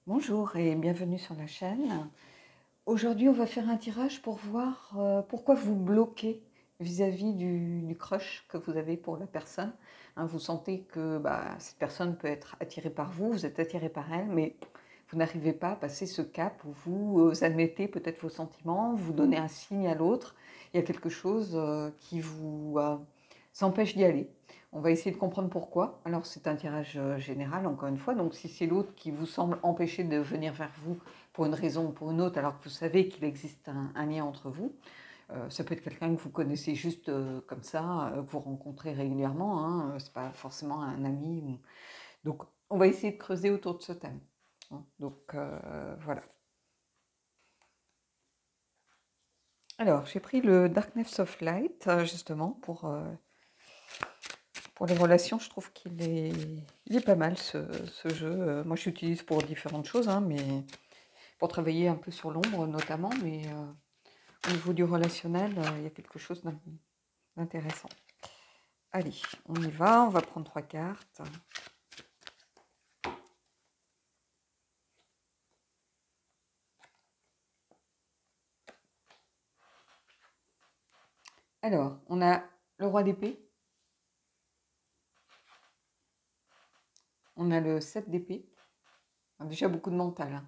Bonjour et bienvenue sur la chaîne. Aujourd'hui, on va faire un tirage pour voir pourquoi vous bloquez vis-à-vis du crush que vous avez pour la personne. Hein, vous sentez que cette personne peut être attirée par vous, vous êtes attiré par elle, mais vous n'arrivez pas à passer ce cap où vous admettez peut-être vos sentiments, vous donnez un signe à l'autre. Il y a quelque chose qui vous empêche d'y aller. On va essayer de comprendre pourquoi. Alors c'est un tirage général, encore une fois. Donc si c'est l'autre qui vous semble empêcher de venir vers vous pour une raison ou pour une autre, alors que vous savez qu'il existe un lien entre vous, ça peut être quelqu'un que vous connaissez juste comme ça, que vous rencontrez régulièrement. Hein, c'est pas forcément un ami. Donc on va essayer de creuser autour de ce thème. Hein. Donc voilà. Alors j'ai pris le Darkness of Light justement pour les relations. Je trouve il est pas mal ce jeu. Moi, je l'utilise pour différentes choses, hein, mais pour travailler un peu sur l'ombre notamment. Mais au niveau du relationnel, il y a quelque chose d'intéressant. Allez, on y va. On va prendre 3 cartes. Alors, on a le roi d'épée. On a le 7 d'épée. Déjà beaucoup de mental. Hein.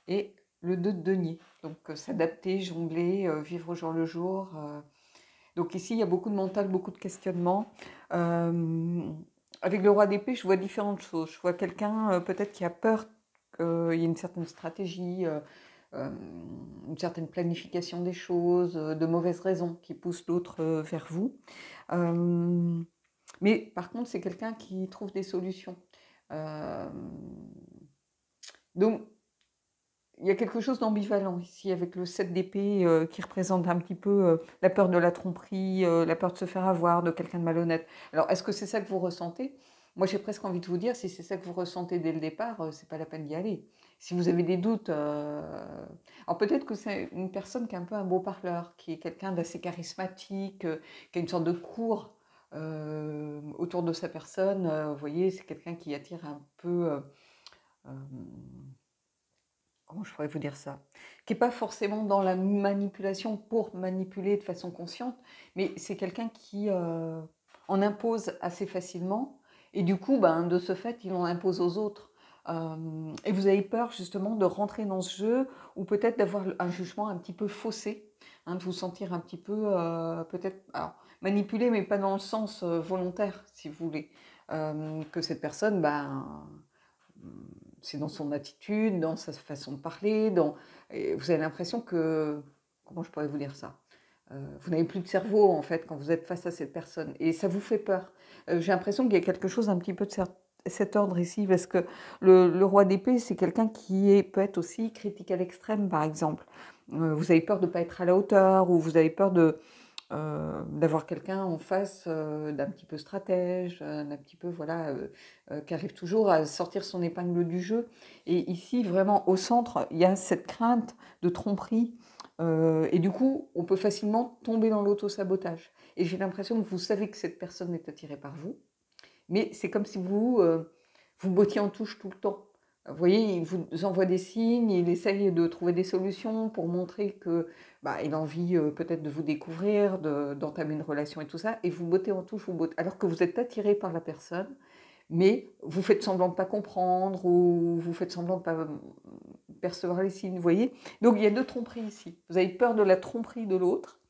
Et le 2 de denier. Donc, s'adapter, jongler, vivre au jour le jour. Donc ici, il y a beaucoup de mental, beaucoup de questionnements. Avec le roi d'épée, je vois différentes choses. Je vois quelqu'un peut-être qui a peur qu'il y ait une certaine stratégie, une certaine planification des choses, de mauvaises raisons qui poussent l'autre vers vous. Mais par contre, c'est quelqu'un qui trouve des solutions. Euh, donc, il y a quelque chose d'ambivalent ici avec le 7 d'épée qui représente un petit peu la peur de la tromperie, la peur de se faire avoir, de quelqu'un de malhonnête. Alors, est-ce que c'est ça que vous ressentez? Moi, j'ai presque envie de vous dire, si c'est ça que vous ressentez dès le départ, c'est pas la peine d'y aller. Si vous avez des doutes, alors peut-être que c'est une personne qui est un peu un beau parleur, qui est quelqu'un d'assez charismatique, qui a une sorte de cour autour de sa personne. Vous voyez, c'est quelqu'un qui attire un peu... euh, comment je pourrais vous dire ça, qui n'est pas forcément dans la manipulation pour manipuler de façon consciente, mais c'est quelqu'un qui en impose assez facilement, et du coup, de ce fait, il en impose aux autres. Et vous avez peur justement de rentrer dans ce jeu, ou peut-être d'avoir un jugement un petit peu faussé, hein, de vous sentir un petit peu, peut-être, alors, manipulé, mais pas dans le sens volontaire, si vous voulez, que cette personne, c'est dans son attitude, dans sa façon de parler, et vous avez l'impression que, comment je pourrais vous dire ça, vous n'avez plus de cerveau en fait quand vous êtes face à cette personne et ça vous fait peur. J'ai l'impression qu'il y a quelque chose un petit peu de cet ordre ici parce que le roi d'épée c'est quelqu'un peut être aussi critique à l'extrême par exemple. Vous avez peur de ne pas être à la hauteur ou vous avez peur d'avoir quelqu'un en face d'un petit peu stratège, d'un petit peu voilà, qui arrive toujours à sortir son épingle du jeu. Et ici, vraiment au centre, il y a cette crainte de tromperie. Et du coup, on peut facilement tomber dans l'auto-sabotage. Et j'ai l'impression que vous savez que cette personne est attirée par vous, mais c'est comme si vous bottiez en touche tout le temps. Vous voyez, il vous envoie des signes, il essaye de trouver des solutions pour montrer que il a envie peut-être de vous découvrir, d'entamer une relation et tout ça, et vous bottez en touche, alors que vous êtes attiré par la personne, mais vous faites semblant de ne pas comprendre ou vous faites semblant de ne pas percevoir les signes, vous voyez. Donc il y a deux tromperies ici. Vous avez peur de la tromperie de l'autre,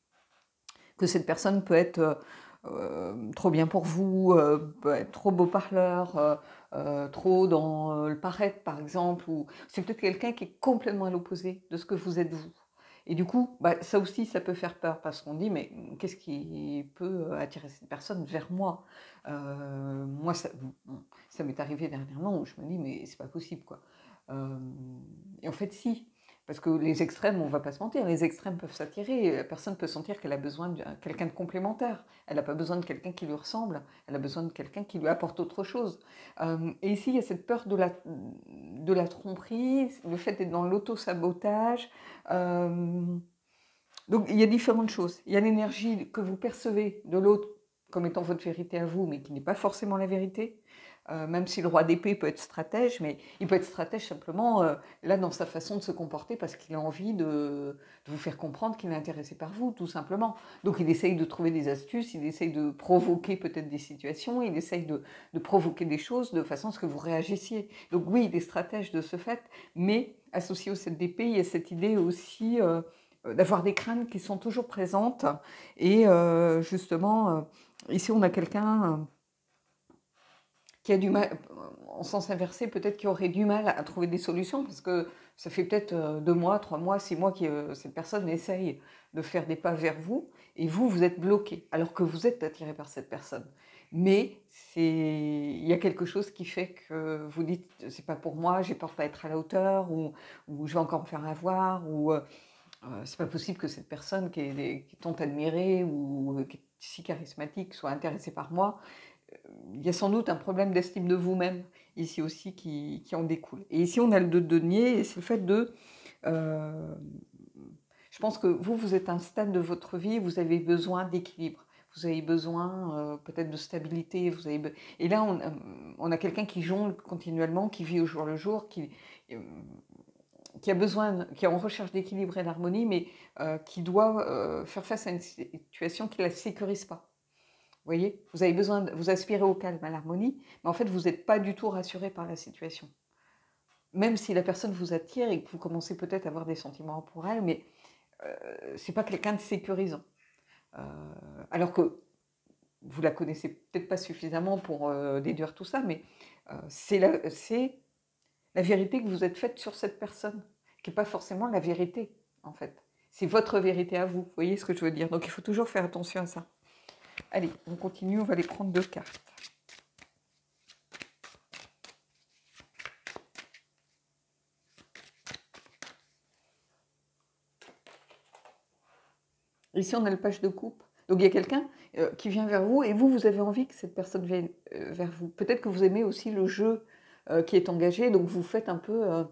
que cette personne peut être trop bien pour vous, peut être trop beau parleur, trop dans le paraître par exemple, ou c'est peut-être quelqu'un qui est complètement à l'opposé de ce que vous êtes vous. Et du coup, ça aussi, ça peut faire peur parce qu'on dit, mais qu'est-ce qui peut attirer cette personne vers moi? Moi, ça m'est arrivé dernièrement où je me dis, mais c'est pas possible, quoi. Euh, et en fait, si. Parce que les extrêmes, on ne va pas se mentir, les extrêmes peuvent s'attirer. La personne peut sentir qu'elle a besoin de quelqu'un de complémentaire. Elle n'a pas besoin de quelqu'un qui lui ressemble. Elle a besoin de quelqu'un qui lui apporte autre chose. Et ici, il y a cette peur de la tromperie, le fait d'être dans l'auto-sabotage. Donc, il y a différentes choses. Il y a l'énergie que vous percevez de l'autre comme étant votre vérité à vous, mais qui n'est pas forcément la vérité. même si le roi d'épée peut être stratège, mais il peut être stratège simplement là dans sa façon de se comporter parce qu'il a envie de vous faire comprendre qu'il est intéressé par vous, tout simplement. Donc il essaye de trouver des astuces, il essaye de provoquer peut-être des situations, il essaye de provoquer des choses de façon à ce que vous réagissiez. Donc oui, il est stratège de ce fait, mais associé au 7 d'épée, il y a cette idée aussi d'avoir des craintes qui sont toujours présentes. Et justement, ici on a quelqu'un qui a du mal, en sens inversé, peut-être qui aurait du mal à trouver des solutions, parce que ça fait peut-être 2 mois, 3 mois, 6 mois que cette personne essaye de faire des pas vers vous, et vous, vous êtes bloqué, alors que vous êtes attiré par cette personne. Mais il y a quelque chose qui fait que vous dites, c'est pas pour moi, j'ai peur de pas être à la hauteur, ou je vais encore me faire avoir, ou c'est pas possible que cette personne qui est tant admirée, ou qui est si charismatique, soit intéressée par moi. Il y a sans doute un problème d'estime de vous-même ici aussi qui en découle. Et ici, on a le 2 de denier, et c'est le fait de... euh, je pense que vous êtes à un stade de votre vie où vous avez besoin d'équilibre. Vous avez besoin peut-être de stabilité. Et là, on a quelqu'un qui jongle continuellement, qui vit au jour le jour, qui a besoin, qui est en recherche d'équilibre et d'harmonie, mais qui doit faire face à une situation qui ne la sécurise pas. Vous voyez, vous avez besoin, vous aspirez au calme, à l'harmonie, mais en fait, vous n'êtes pas du tout rassuré par la situation. Même si la personne vous attire et que vous commencez peut-être à avoir des sentiments pour elle, mais c'est pas quelqu'un de sécurisant. Alors que vous la connaissez peut-être pas suffisamment pour déduire tout ça, mais c'est la vérité que vous êtes faite sur cette personne, qui n'est pas forcément la vérité, en fait. C'est votre vérité à vous, vous voyez ce que je veux dire. Donc il faut toujours faire attention à ça. Allez, on continue, on va aller prendre 2 cartes. Ici, on a le page de coupe. Donc, il y a quelqu'un qui vient vers vous et vous avez envie que cette personne vienne vers vous. Peut-être que vous aimez aussi le jeu qui est engagé, donc vous faites un peu...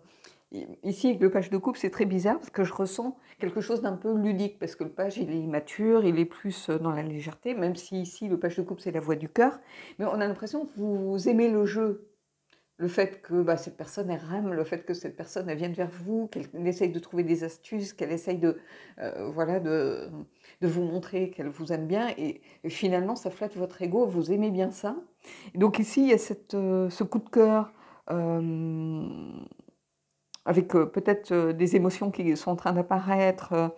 Ici, avec le page de coupe, c'est très bizarre parce que je ressens quelque chose d'un peu ludique, parce que le page, il est immature, il est plus dans la légèreté, même si ici, le page de coupe, c'est la voix du cœur. Mais on a l'impression que vous aimez le jeu. Le fait que cette personne, elle rame, le fait que cette personne, elle vienne vers vous, qu'elle essaye de trouver des astuces, qu'elle essaye voilà, de vous montrer qu'elle vous aime bien. Et finalement, ça flatte votre ego, vous aimez bien ça. Et donc ici, il y a ce coup de cœur avec peut-être des émotions qui sont en train d'apparaître.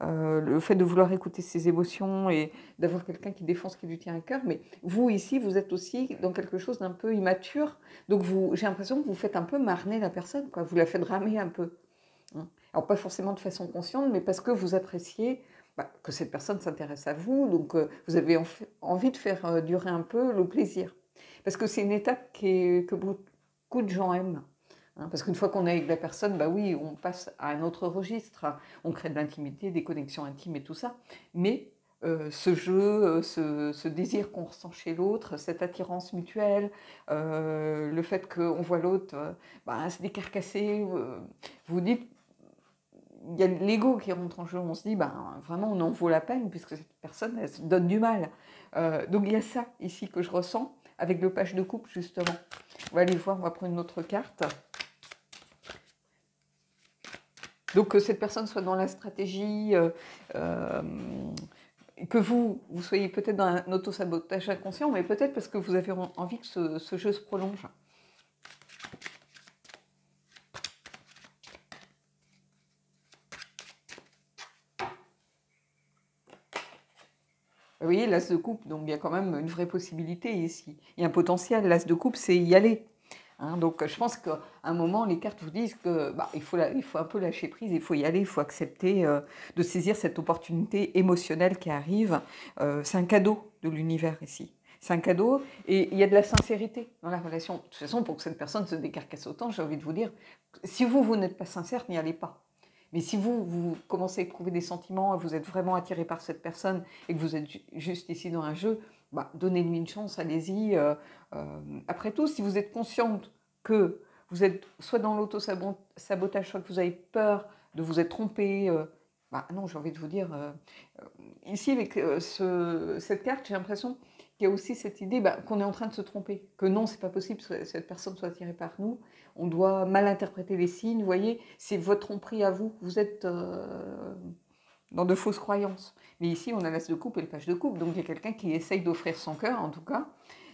Le fait de vouloir écouter ses émotions et d'avoir quelqu'un qui défend ce qui lui tient à cœur. Mais vous, ici, vous êtes aussi dans quelque chose d'un peu immature. Donc, j'ai l'impression que vous faites un peu marner la personne, quoi. Vous la faites ramer un peu. Alors, pas forcément de façon consciente, mais parce que vous appréciez que cette personne s'intéresse à vous. Donc, vous avez envie de faire durer un peu le plaisir. Parce que c'est une étape que beaucoup de gens aiment. Parce qu'une fois qu'on est avec la personne, oui, on passe à un autre registre, on crée de l'intimité, des connexions intimes et tout ça. Mais ce jeu, ce désir qu'on ressent chez l'autre, cette attirance mutuelle, le fait qu'on voit l'autre se décarcasser, vous dites, il y a l'ego qui rentre en jeu, on se dit, vraiment, on en vaut la peine, puisque cette personne, elle se donne du mal. Donc il y a ça ici que je ressens, avec le page de coupe, justement. On va aller voir, on va prendre une autre carte. Donc que cette personne soit dans la stratégie, que vous soyez peut-être dans un auto-sabotage inconscient, mais peut-être parce que vous avez envie que ce jeu se prolonge. Vous voyez, l'as de coupe, donc il y a quand même une vraie possibilité ici. Il y a un potentiel, l'as de coupe, c'est y aller. Donc je pense qu'à un moment, les cartes vous disent qu'il faut un peu lâcher prise, il faut y aller, il faut accepter de saisir cette opportunité émotionnelle qui arrive. C'est un cadeau de l'univers ici. C'est un cadeau et il y a de la sincérité dans la relation. De toute façon, pour que cette personne se décarcasse autant, j'ai envie de vous dire, si vous n'êtes pas sincère, n'y allez pas. Mais si vous commencez à éprouver des sentiments, vous êtes vraiment attiré par cette personne et que vous êtes juste ici dans un jeu, donnez-lui une chance, allez-y. Après tout, si vous êtes consciente que vous êtes soit dans l'auto-sabotage, soit que vous avez peur de vous être trompé, non, j'ai envie de vous dire, ici avec cette carte, j'ai l'impression qu'il y a aussi cette idée qu'on est en train de se tromper, que non, c'est pas possible que cette personne soit attirée par nous. On doit mal interpréter les signes, vous voyez, c'est votre tromperie à vous. Vous êtes dans de fausses croyances. Mais ici, on a l'as de coupe et le page de coupe, donc il y a quelqu'un qui essaye d'offrir son cœur, en tout cas,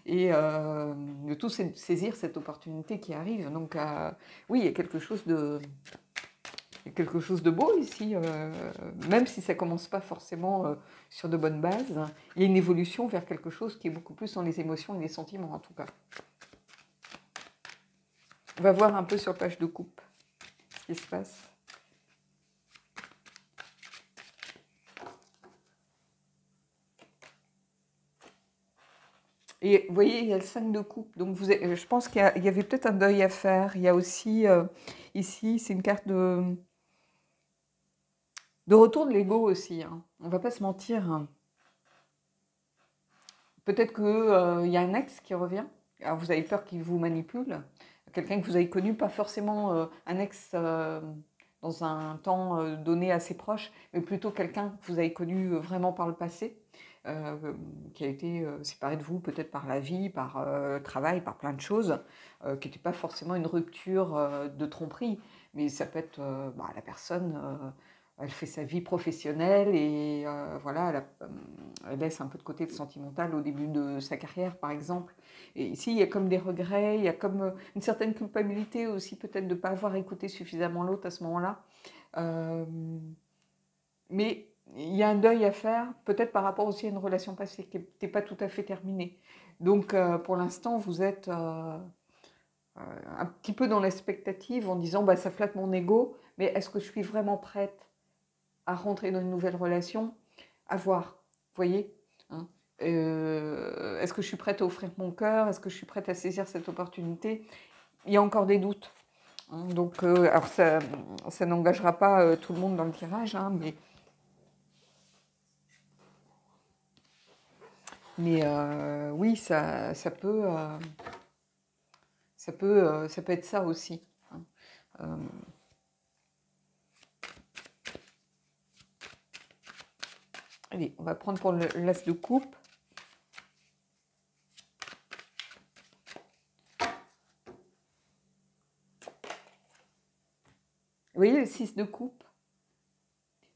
et de tout saisir cette opportunité qui arrive. Donc, oui, il y a quelque chose de... Il y a quelque chose de beau ici, même si ça ne commence pas forcément sur de bonnes bases. Il y a une évolution vers quelque chose qui est beaucoup plus dans les émotions et les sentiments, en tout cas. On va voir un peu sur page de coupe ce qui se passe. Et vous voyez, il y a le 5 de coupe. Donc je pense qu'il y avait peut-être un deuil à faire. Il y a aussi, ici, c'est une carte de retour de l'ego aussi. Hein. On ne va pas se mentir. Hein. Peut-être qu'il y a un ex qui revient. Alors vous avez peur qu'il vous manipule. Quelqu'un que vous avez connu, pas forcément un ex dans un temps donné assez proche, mais plutôt quelqu'un que vous avez connu vraiment par le passé, qui a été séparé de vous peut-être par la vie, par le travail, par plein de choses, qui n'était pas forcément une rupture de tromperie, mais ça peut être la personne... elle fait sa vie professionnelle et voilà, elle laisse un peu de côté le sentimental au début de sa carrière, par exemple. Et ici, il y a comme des regrets, il y a comme une certaine culpabilité aussi, peut-être de ne pas avoir écouté suffisamment l'autre à ce moment-là. Mais il y a un deuil à faire, peut-être par rapport aussi à une relation passée qui n'était pas tout à fait terminée. Donc, pour l'instant, vous êtes un petit peu dans l'expectative en disant ça flatte mon ego, mais est-ce que je suis vraiment prête à rentrer dans une nouvelle relation, à voir, vous voyez, hein. Est-ce que je suis prête à offrir mon cœur? Est-ce que je suis prête à saisir cette opportunité? Il y a encore des doutes. Hein. Donc, alors ça n'engagera pas tout le monde dans le tirage, hein, mais oui, ça peut être ça aussi. Hein. Allez, on va prendre pour l'as de coupe. Vous voyez le 6 de coupe?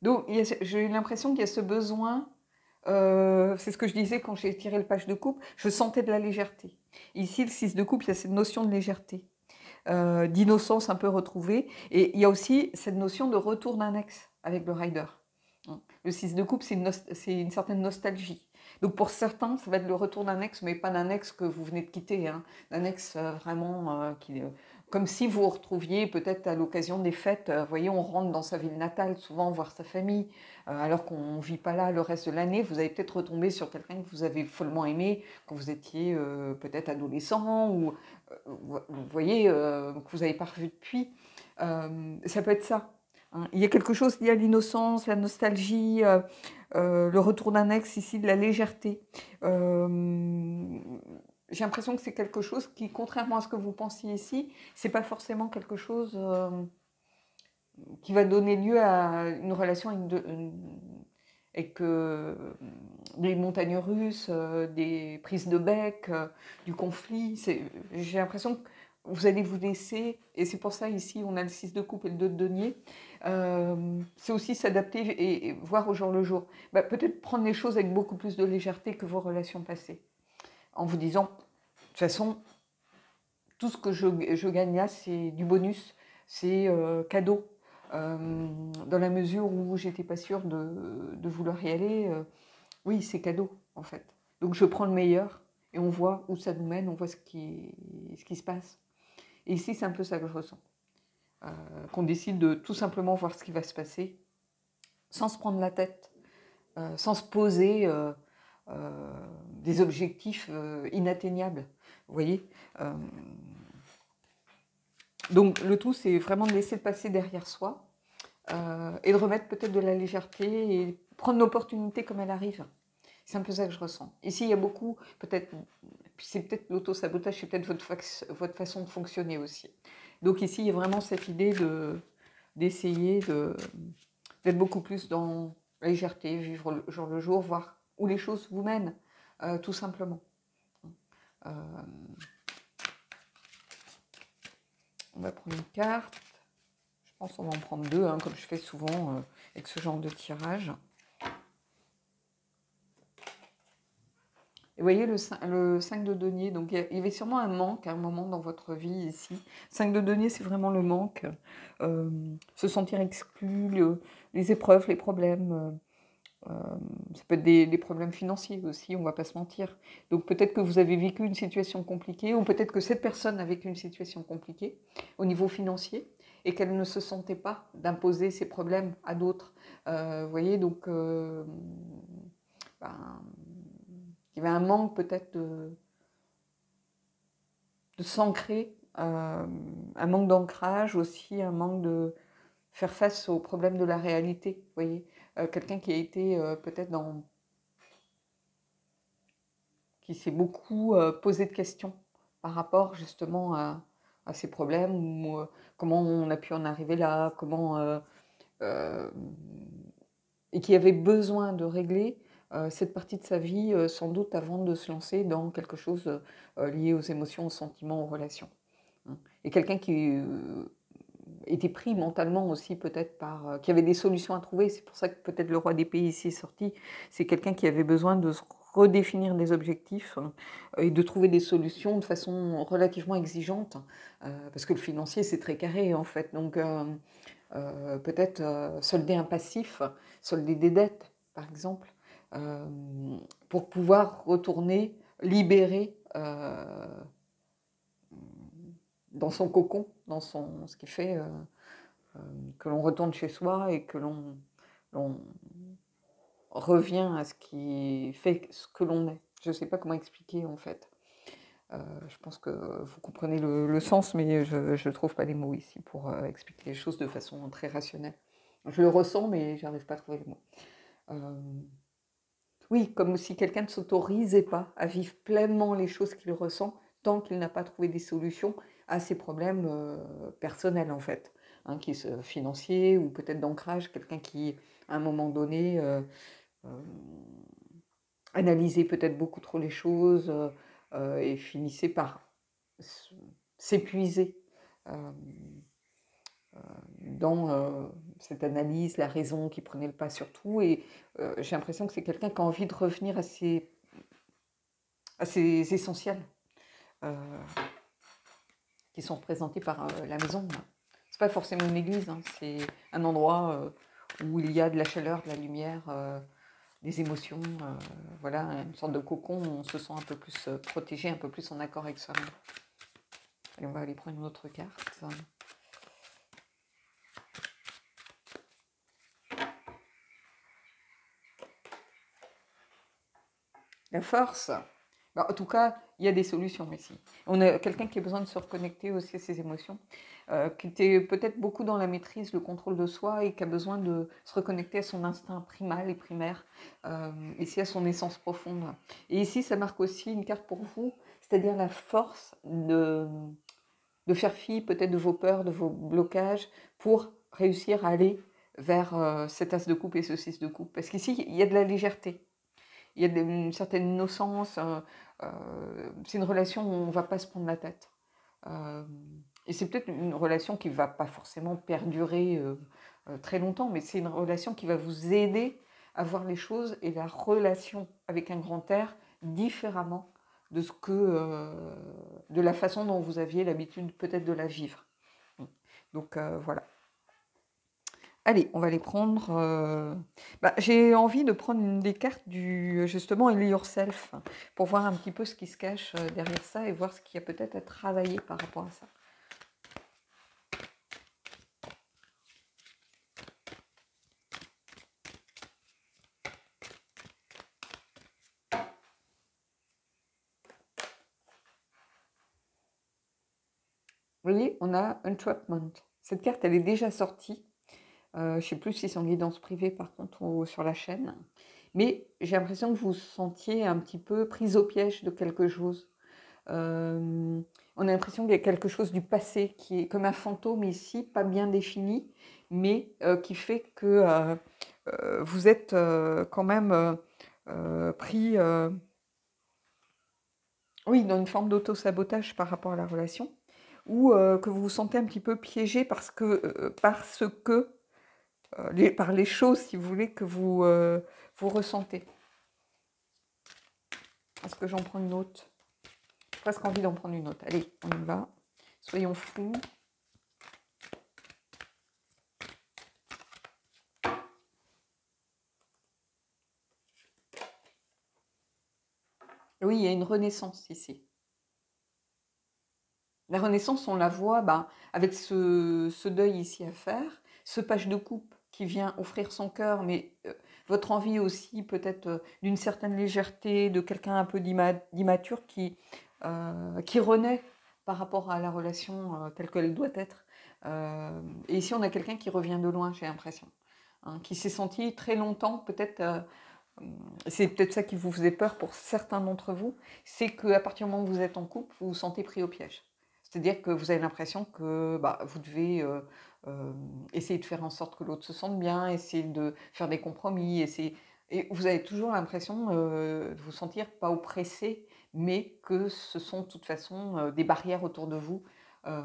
Donc, j'ai l'impression qu'il y a ce besoin, c'est ce que je disais quand j'ai tiré le page de coupe, je sentais de la légèreté. Ici, le 6 de coupe, il y a cette notion de légèreté, d'innocence un peu retrouvée. Et il y a aussi cette notion de retour d'un ex avec le rider. Le 6 de coupe, c'est une certaine nostalgie. Donc pour certains, ça va être le retour d'un ex, mais pas d'un ex que vous venez de quitter, hein. D'un ex vraiment comme si vous vous retrouviez peut-être à l'occasion des fêtes. Vous voyez, on rentre dans sa ville natale, souvent voir sa famille, alors qu'on ne vit pas là le reste de l'année. Vous allez peut-être retomber sur quelqu'un que vous avez follement aimé quand vous étiez peut-être adolescent, ou vous voyez, que vous n'avez pas revu depuis. Ça peut être ça. Hein. Il y a quelque chose lié à l'innocence, la nostalgie, le retour d'un ex ici, de la légèreté. J'ai l'impression que c'est quelque chose qui, contrairement à ce que vous pensiez ici, c'est pas forcément quelque chose qui va donner lieu à une relation avec des montagnes russes, des prises de bec, du conflit. J'ai l'impression que vous allez vous laisser, et c'est pour ça ici on a le 6 de coupe et le 2 de denier, c'est aussi s'adapter et voir au jour le jour. Peut-être prendre les choses avec beaucoup plus de légèreté que vos relations passées, en vous disant, de toute façon, tout ce que je gagne là, c'est du bonus, c'est cadeau. Dans la mesure où j'étais pas sûre de vouloir y aller, oui, c'est cadeau, en fait. Donc je prends le meilleur et on voit où ça nous mène, on voit ce qui se passe. Et ici, c'est un peu ça que je ressens. Qu'on décide de tout simplement voir ce qui va se passer, sans se prendre la tête, sans se poser des objectifs inatteignables. Vous voyez, donc le tout, c'est vraiment de laisser le passé derrière soi et de remettre peut-être de la légèreté et prendre l'opportunité comme elle arrive. C'est un peu ça que je ressens. Ici, il y a beaucoup, peut-être, c'est peut-être l'auto-sabotage, c'est peut-être votre façon de fonctionner aussi. Donc ici, il y a vraiment cette idée d'essayer d'être beaucoup plus dans la légèreté, vivre le jour le jour, voir où les choses vous mènent. tout simplement. Euh, on va prendre une carte. Je pense qu'on va en prendre deux, hein, comme je fais souvent avec ce genre de tirage. Et vous voyez le 5 de denier, donc il y avait sûrement un manque à un moment dans votre vie ici. 5 de denier, c'est vraiment le manque, se sentir exclu, les épreuves, les problèmes. Ça peut être des problèmes financiers aussi, on ne va pas se mentir. Donc peut-être que vous avez vécu une situation compliquée, ou peut-être que cette personne a vécu une situation compliquée au niveau financier, et qu'elle ne se sentait pas d'imposer ses problèmes à d'autres. Vous voyez, donc ben, il y avait un manque peut-être de s'ancrer, un manque d'ancrage aussi, un manque de faire face aux problèmes de la réalité, vous voyez. Quelqu'un qui a été peut-être dans... qui s'est beaucoup posé de questions par rapport justement à ces problèmes, ou comment on a pu en arriver là, comment... et qui avait besoin de régler cette partie de sa vie, sans doute avant de se lancer dans quelque chose lié aux émotions, aux sentiments, aux relations. Hein. Et quelqu'un qui était pris mentalement aussi peut-être par... qui avait des solutions à trouver, c'est pour ça que peut-être le roi d'épée ici est sorti, c'est quelqu'un qui avait besoin de se redéfinir des objectifs et de trouver des solutions de façon relativement exigeante, parce que le financier c'est très carré en fait, donc peut-être solder un passif, solder des dettes par exemple, pour pouvoir retourner libérer dans son cocon, dans ce qui fait que l'on retourne chez soi et que l'on revient à ce qui fait ce que l'on est. Je ne sais pas comment expliquer en fait. Je pense que vous comprenez le sens, mais je ne trouve pas les mots ici pour expliquer les choses de façon très rationnelle. Je le ressens, mais je n'arrive pas à trouver les mots. Oui, comme si quelqu'un ne s'autorisait pas à vivre pleinement les choses qu'il ressent tant qu'il n'a pas trouvé des solutions à ses problèmes personnels en fait, hein, qui sont financiers ou peut-être d'ancrage, quelqu'un qui à un moment donné analysait peut-être beaucoup trop les choses et finissait par s'épuiser dans cette analyse, la raison qui prenait le pas sur tout. Et j'ai l'impression que c'est quelqu'un qui a envie de revenir à ses essentiels qui sont représentés par la maison. C'est pas forcément une église, hein, c'est un endroit où il y a de la chaleur, de la lumière, des émotions, voilà, une sorte de cocon où on se sent un peu plus protégé, un peu plus en accord avec soi-même. Allez, on va aller prendre une autre carte. La force. Ben, en tout cas, il y a des solutions ici. On a quelqu'un qui a besoin de se reconnecter aussi à ses émotions, qui était peut-être beaucoup dans la maîtrise, le contrôle de soi, et qui a besoin de se reconnecter à son instinct primal et primaire, ici à son essence profonde. Et ici, ça marque aussi une carte pour vous, c'est-à-dire la force de faire fi peut-être de vos peurs, de vos blocages, pour réussir à aller vers cet as de coupe et ce 6 de coupe. Parce qu'ici, il y a de la légèreté. Il y a une certaine innocence, c'est une relation où on ne va pas se prendre la tête. Et c'est peut-être une relation qui ne va pas forcément perdurer très longtemps, mais c'est une relation qui va vous aider à voir les choses et la relation avec un grand R différemment de de la façon dont vous aviez l'habitude peut-être de la vivre. Donc voilà. Allez, on va les prendre. J'ai envie de prendre une des cartes du justement Heal Yourself pour voir un petit peu ce qui se cache derrière ça et voir ce qu'il y a peut-être à travailler par rapport à ça. Vous voyez, on a Entrapment. Cette carte, elle est déjà sortie. Je ne sais plus si c'est en guidance privée par contre ou sur la chaîne. Mais j'ai l'impression que vous vous sentiez un petit peu prise au piège de quelque chose. On a l'impression qu'il y a quelque chose du passé qui est comme un fantôme ici, pas bien défini, mais qui fait que vous êtes quand même pris Oui, dans une forme d'auto-sabotage par rapport à la relation, ou que vous vous sentez un petit peu piégé par les choses, si vous voulez, que vous ressentez. Est-ce que j'en prends une autre? J'ai presque envie d'en prendre une autre. Allez, on y va. Soyons fous. Oui, il y a une renaissance ici. La renaissance, on la voit avec ce deuil ici à faire, ce page de coupe qui vient offrir son cœur, mais votre envie aussi peut-être d'une certaine légèreté, de quelqu'un un peu d'immature qui renaît par rapport à la relation telle qu'elle doit être. Et ici, on a quelqu'un qui revient de loin, j'ai l'impression, hein, qui s'est senti très longtemps, peut-être, c'est peut-être ça qui vous faisait peur pour certains d'entre vous, c'est qu'à partir du moment où vous êtes en couple, vous vous sentez pris au piège. C'est-à-dire que vous avez l'impression que vous devez euh, essayer de faire en sorte que l'autre se sente bien, essayer de faire des compromis, et vous avez toujours l'impression de vous sentir pas oppressé, mais que ce sont de toute façon des barrières autour de vous, euh,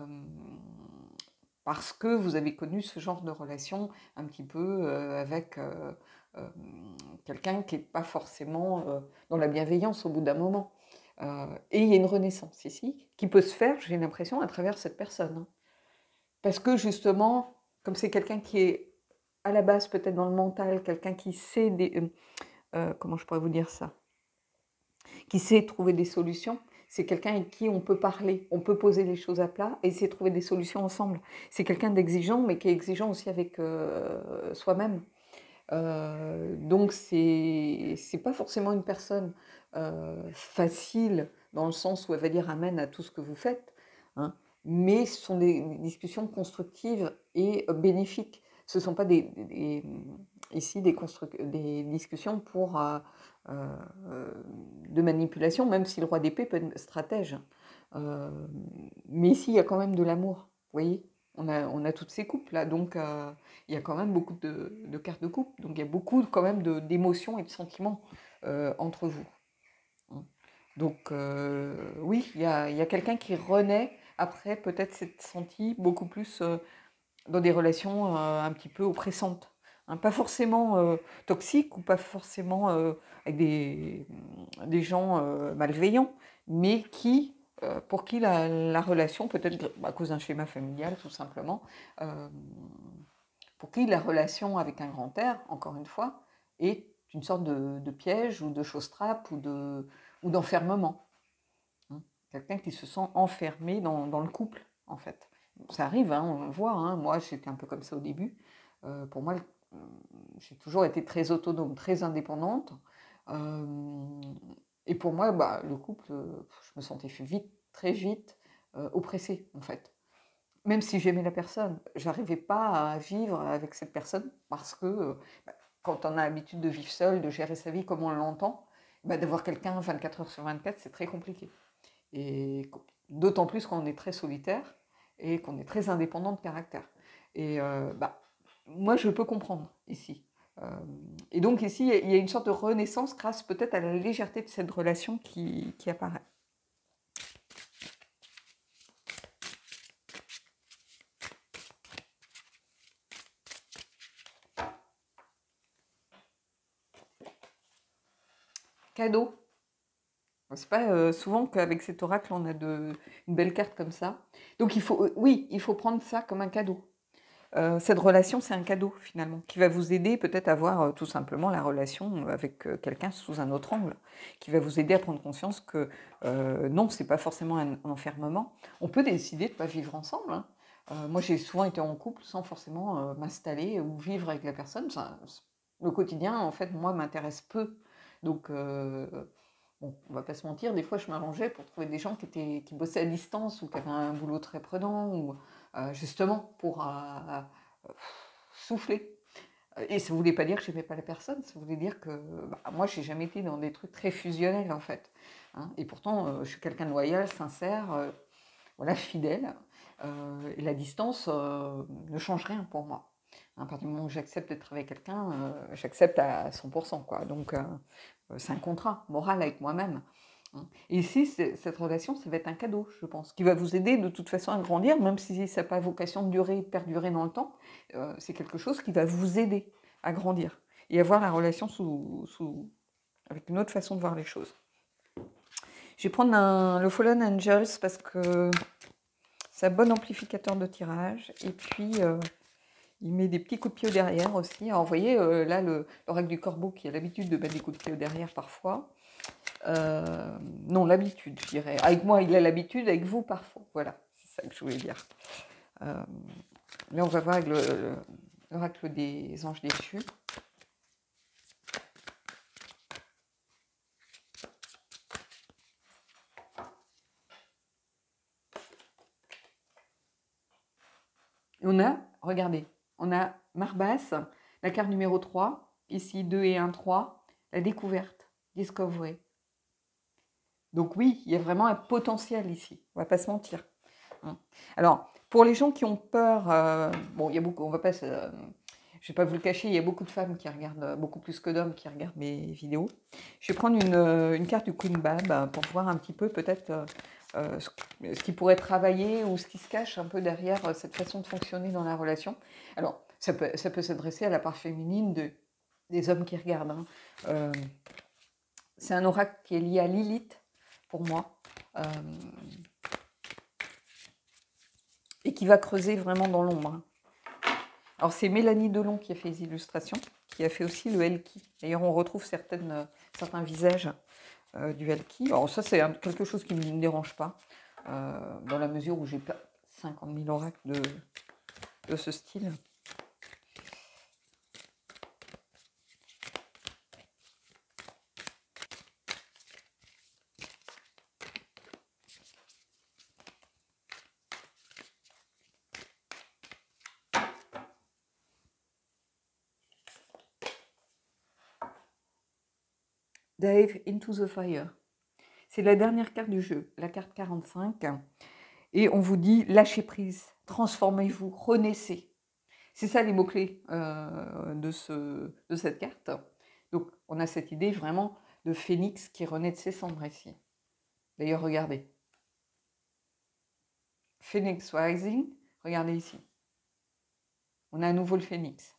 parce que vous avez connu ce genre de relation un petit peu avec euh, quelqu'un qui n'est pas forcément dans la bienveillance au bout d'un moment. Et il y a une renaissance ici qui peut se faire, j'ai l'impression, à travers cette personne, hein. Parce que justement, comme c'est quelqu'un qui est à la base peut-être dans le mental, quelqu'un qui sait comment je pourrais vous dire ça, qui sait trouver des solutions, c'est quelqu'un avec qui on peut parler, on peut poser les choses à plat et essayer de trouver des solutions ensemble. C'est quelqu'un d'exigeant, mais qui est exigeant aussi avec soi-même. Donc c'est pas forcément une personne facile dans le sens où elle va dire amen à tout ce que vous faites, hein, mais ce sont des discussions constructives et bénéfiques. Ce ne sont pas ici des discussions pour euh, de manipulation, même si le roi d'épée peut être stratège. Euh, mais ici, il y a quand même de l'amour, vous voyez, on a toutes ces coupes là, donc il y a quand même beaucoup de cartes de coupe, donc il y a beaucoup quand même d'émotions et de sentiments entre vous. Donc oui, il y a quelqu'un qui renaît après peut-être s'être senti beaucoup plus dans des relations un petit peu oppressantes, hein, pas forcément toxiques ou pas forcément avec des gens malveillants, mais pour qui la relation, peut-être à cause d'un schéma familial tout simplement, euh, pour qui la relation avec un grand R, encore une fois, est une sorte de piège ou de chose-trappe ou d'enfermement, hein. Quelqu'un qui se sent enfermé dans le couple, en fait. Ça arrive, hein, on le voit, hein. Moi, j'étais un peu comme ça au début. Pour moi, j'ai toujours été très autonome, très indépendante. Euh, et pour moi, le couple, je me sentais vite, très vite, oppressée, en fait. Même si j'aimais la personne, j'arrivais pas à vivre avec cette personne parce que quand on a l'habitude de vivre seul, de gérer sa vie comme on l'entend, d'avoir quelqu'un 24 heures sur 24, c'est très compliqué. Et d'autant plus quand on est très solitaire et qu'on est très indépendant de caractère. Et moi, je peux comprendre ici. Euh, et donc ici, il y a une sorte de renaissance grâce peut-être à la légèreté de cette relation qui apparaît. Cadeau. C'est pas souvent qu'avec cet oracle, on a une belle carte comme ça. Donc oui, il faut prendre ça comme un cadeau. Cette relation, c'est un cadeau finalement, qui va vous aider peut-être à voir tout simplement la relation avec quelqu'un sous un autre angle, qui va vous aider à prendre conscience que non, c'est pas forcément un enfermement. On peut décider de ne pas vivre ensemble, hein. Moi, j'ai souvent été en couple sans forcément m'installer ou vivre avec la personne. Le quotidien, en fait, moi, m'intéresse peu. Donc, bon, on va pas se mentir, des fois, je m'arrangeais pour trouver des gens qui bossaient à distance ou qui avaient un boulot très prenant ou justement pour souffler. Et ça ne voulait pas dire que je n'aimais pas la personne, ça voulait dire que moi, je n'ai jamais été dans des trucs très fusionnels, en fait, hein. Et pourtant, je suis quelqu'un de loyal, sincère, voilà, fidèle. Et la distance ne change rien pour moi. À partir du moment où j'accepte d'être avec quelqu'un, j'accepte à 100%, quoi. Donc, c'est un contrat moral avec moi-même. Hein. Et ici, cette relation, ça va être un cadeau, je pense, qui va vous aider de toute façon à grandir, même si ça n'a pas vocation de durer, de perdurer dans le temps. C'est quelque chose qui va vous aider à grandir et à voir la relation avec une autre façon de voir les choses. Je vais prendre le Fallen Angels parce que c'est un bon amplificateur de tirage. Et puis, il met des petits coups de pied au derrière aussi. Alors, vous voyez, là, l'oracle du corbeau qui a l'habitude de mettre des coups de pied au derrière parfois. Non, l'habitude, je dirais. Avec moi, il a l'habitude, avec vous, parfois. Voilà, c'est ça que je voulais dire. Là, on va voir avec l'oracle des anges déchus. On a, regardez, on a Marbas, la carte numéro 3, ici 2 et 1, 3, la découverte, Discovery. Donc oui, il y a vraiment un potentiel ici, on ne va pas se mentir. Alors, pour les gens qui ont peur, bon, il y a beaucoup, on va pas je ne vais pas vous le cacher, il y a beaucoup de femmes qui regardent, beaucoup plus que d'hommes qui regardent mes vidéos. Je vais prendre une carte du Queen Bab pour voir un petit peu peut-être ce qui pourrait travailler ou ce qui se cache un peu derrière cette façon de fonctionner dans la relation. Alors, ça peut s'adresser à la part féminine des hommes qui regardent. Hein. C'est un oracle qui est lié à Lilith, pour moi, et qui va creuser vraiment dans l'ombre. Hein. Alors, c'est Mélanie Delon qui a fait les illustrations, qui a fait aussi le Elki. D'ailleurs, on retrouve certains visages du Elki. Alors ça, c'est quelque chose qui ne me dérange pas, dans la mesure où j'ai pas 50 000 oracles de ce style. Dive into the fire. C'est la dernière carte du jeu, la carte 45. Et on vous dit, lâchez prise, transformez-vous, renaissez. C'est ça les mots-clés de cette carte. Donc, on a cette idée vraiment de phénix qui renaît de ses cendres ici. D'ailleurs, regardez. Phoenix Rising, regardez ici. On a à nouveau le phénix.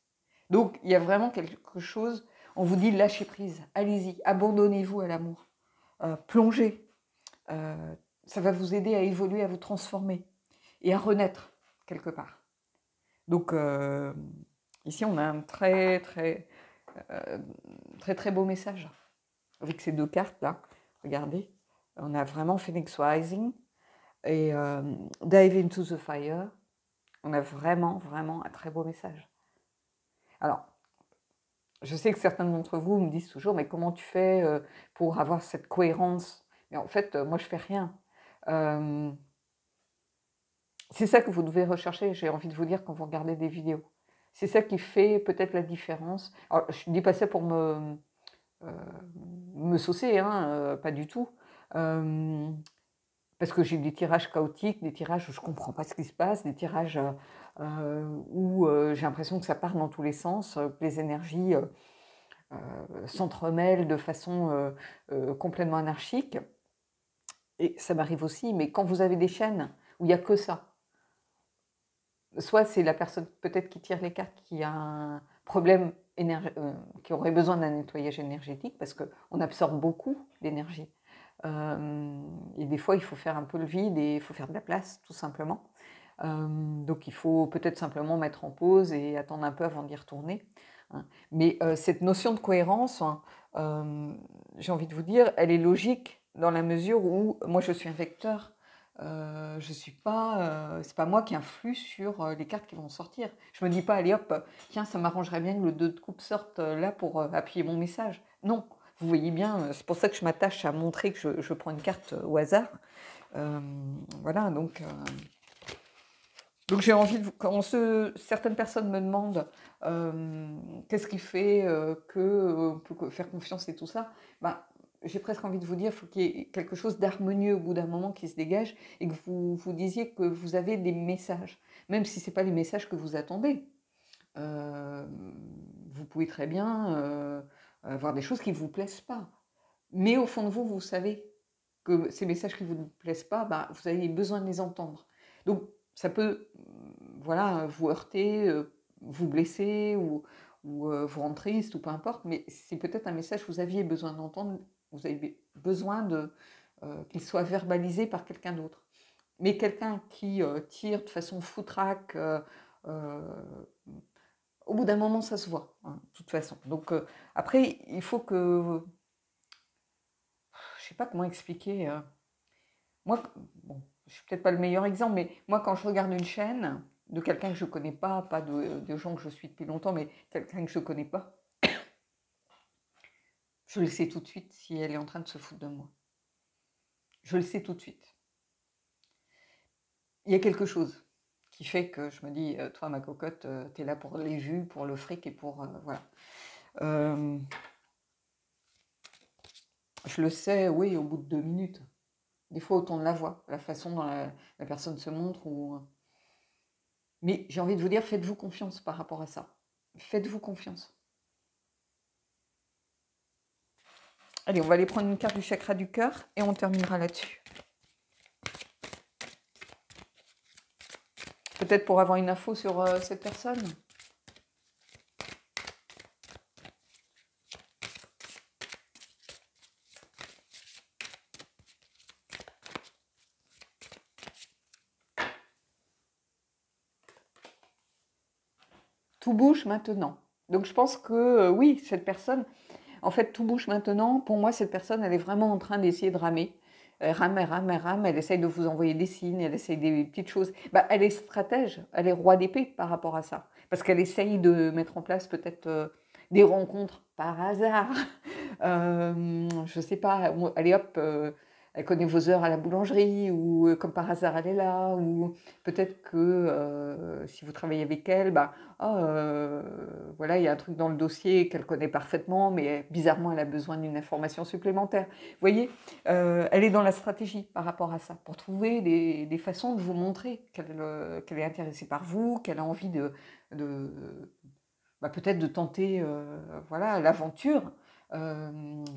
Donc, il y a vraiment quelque chose, on vous dit lâchez prise, allez-y, abandonnez-vous à l'amour, plongez. Ça va vous aider à évoluer, à vous transformer et à renaître quelque part. Donc, ici, on a un très beau message avec ces deux cartes-là. Regardez, on a vraiment Phoenix Rising et Dive into the Fire. On a vraiment un très beau message. Alors, je sais que certains d'entre vous me disent toujours, mais comment tu fais pour avoir cette cohérence? Mais en fait, moi, je fais rien. C'est ça que vous devez rechercher, j'ai envie de vous dire, quand vous regardez des vidéos. C'est ça qui fait peut-être la différence. Alors, je ne dis pas ça pour me saucer, hein, pas du tout. Parce que j'ai des tirages chaotiques, des tirages où je ne comprends pas ce qui se passe, des tirages où j'ai l'impression que ça part dans tous les sens, que les énergies s'entremêlent de façon complètement anarchique. Et ça m'arrive aussi, mais quand vous avez des chaînes où il n'y a que ça, soit c'est la personne peut-être qui tire les cartes qui a un problème qui aurait besoin d'un nettoyage énergétique parce qu'on absorbe beaucoup d'énergie. Et des fois, il faut faire un peu le vide et il faut faire de la place, tout simplement. Donc, il faut peut-être simplement mettre en pause et attendre un peu avant d'y retourner. Hein. Mais cette notion de cohérence, hein, j'ai envie de vous dire, elle est logique dans la mesure où moi, je suis un vecteur. Je suis pas, c'est pas moi qui influe sur les cartes qui vont sortir. Je me dis pas, allez hop, tiens, ça m'arrangerait bien que le 2 de coupe sorte là pour appuyer mon message. Non, vous voyez bien, c'est pour ça que je m'attache à montrer que je prends une carte au hasard. Voilà, donc j'ai envie de... Quand certaines personnes me demandent qu'est-ce qui fait qu'on peut faire confiance et tout ça, bah, j'ai presque envie de vous dire qu'il faut qu'il y ait quelque chose d'harmonieux au bout d'un moment qui se dégage et que vous vous disiez que vous avez des messages, même si ce n'est pas les messages que vous attendez. Vous pouvez très bien avoir des choses qui ne vous plaisent pas. Mais au fond de vous, vous savez que ces messages qui ne vous plaisent pas, bah, vous avez besoin de les entendre. Donc, ça peut voilà, vous heurter, vous blesser ou vous rendre triste ou peu importe, mais c'est peut-être un message que vous aviez besoin d'entendre, vous avez besoin qu'il soit verbalisé par quelqu'un d'autre. Mais quelqu'un qui tire de façon foutraque, au bout d'un moment, ça se voit, hein, de toute façon. Donc après, il faut que... Je ne sais pas comment expliquer. Moi, bon, je ne suis peut-être pas le meilleur exemple, mais moi, quand je regarde une chaîne de quelqu'un que je ne connais pas de gens que je suis depuis longtemps, mais quelqu'un que je ne connais pas, je le sais tout de suite si elle est en train de se foutre de moi. Je le sais tout de suite. Il y a quelque chose qui fait que je me dis, toi, ma cocotte, tu es là pour les vues, pour le fric et pour... voilà. Je le sais, oui, au bout de 2 minutes. Des fois, au ton de la voix, la façon dont la personne se montre. Mais j'ai envie de vous dire, faites-vous confiance par rapport à ça. Faites-vous confiance. Allez, on va aller prendre une carte du chakra du cœur et on terminera là-dessus. Peut-être pour avoir une info sur cette personne. Tout bouge maintenant. Donc je pense que oui, cette personne, en fait, tout bouge maintenant. Pour moi, cette personne, elle est vraiment en train d'essayer de ramer. Elle rame, elle rame, elle rame, elle essaye de vous envoyer des signes, elle essaye des petites choses. Bah, elle est stratège, elle est roi d'épée par rapport à ça. Parce qu'elle essaye de mettre en place peut-être des rencontres par hasard. Je ne sais pas, allez hop, elle connaît vos heures à la boulangerie, ou comme par hasard elle est là, ou peut-être que si vous travaillez avec elle, bah, oh, voilà, il y a un truc dans le dossier qu'elle connaît parfaitement, mais bizarrement elle a besoin d'une information supplémentaire. Vous voyez, elle est dans la stratégie par rapport à ça, pour trouver des façons de vous montrer qu'elle est intéressée par vous, qu'elle a envie de bah, peut-être de tenter voilà, l'aventure,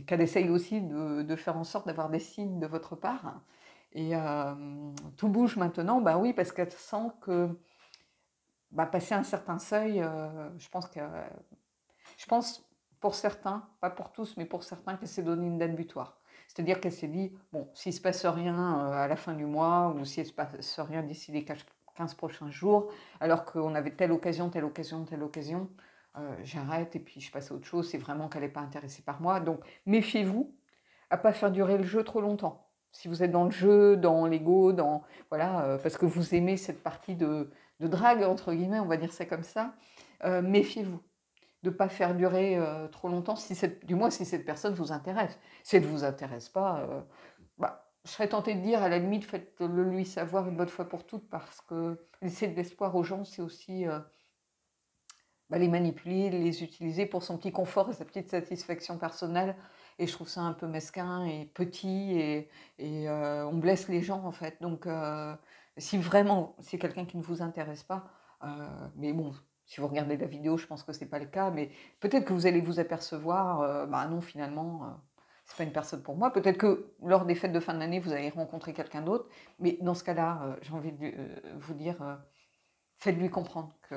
qu'elle essaye aussi de faire en sorte d'avoir des signes de votre part. Et tout bouge maintenant, bah oui, parce qu'elle sent que bah, passer un certain seuil, je pense pour certains, pas pour tous, mais pour certains, qu'elle s'est donné une date butoir. C'est-à-dire qu'elle s'est dit, bon, s'il ne se passe rien à la fin du mois, ou s'il ne se passe rien d'ici les 15 prochains jours, alors qu'on avait telle occasion, telle occasion, telle occasion, j'arrête et puis je passe à autre chose, c'est vraiment qu'elle n'est pas intéressée par moi. Donc méfiez-vous à ne pas faire durer le jeu trop longtemps. Si vous êtes dans le jeu, dans l'ego, voilà, parce que vous aimez cette partie de drague, entre guillemets, on va dire ça comme ça, méfiez-vous de ne pas faire durer trop longtemps, du moins si cette personne vous intéresse. Si elle ne vous intéresse pas, bah, je serais tentée de dire, à la limite, faites-le lui savoir une bonne fois pour toutes, parce que laisser de l'espoir aux gens, c'est aussi bah, les manipuler, les utiliser pour son petit confort et sa petite satisfaction personnelle. Et je trouve ça un peu mesquin et petit, et on blesse les gens, en fait. Donc, si vraiment c'est quelqu'un qui ne vous intéresse pas, mais bon, si vous regardez la vidéo, je pense que ce n'est pas le cas, mais peut-être que vous allez vous apercevoir, bah non, finalement, c'est pas une personne pour moi. Peut-être que lors des fêtes de fin d'année, vous allez rencontrer quelqu'un d'autre, mais dans ce cas-là, j'ai envie de vous dire, faites-lui comprendre que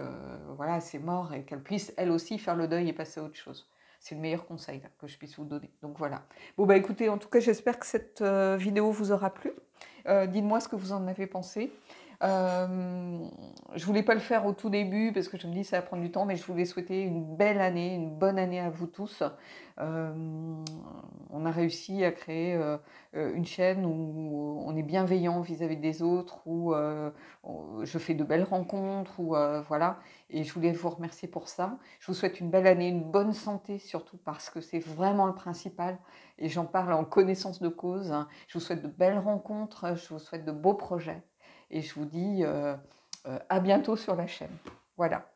voilà, c'est mort, et qu'elle puisse, elle aussi, faire le deuil et passer à autre chose. C'est le meilleur conseil là, que je puisse vous donner. Donc voilà. Bon, bah écoutez, en tout cas, j'espère que cette vidéo vous aura plu. Dites-moi ce que vous en avez pensé. Je voulais pas le faire au tout début parce que je me dis ça va prendre du temps, mais je voulais souhaiter une belle année, une bonne année à vous tous. On a réussi à créer une chaîne où on est bienveillant vis-à-vis des autres, où je fais de belles rencontres, où voilà. Et je voulais vous remercier pour ça. Je vous souhaite une belle année, une bonne santé surtout, parce que c'est vraiment le principal. Et j'en parle en connaissance de cause. Je vous souhaite de belles rencontres, je vous souhaite de beaux projets. Et je vous dis à bientôt sur la chaîne. Voilà.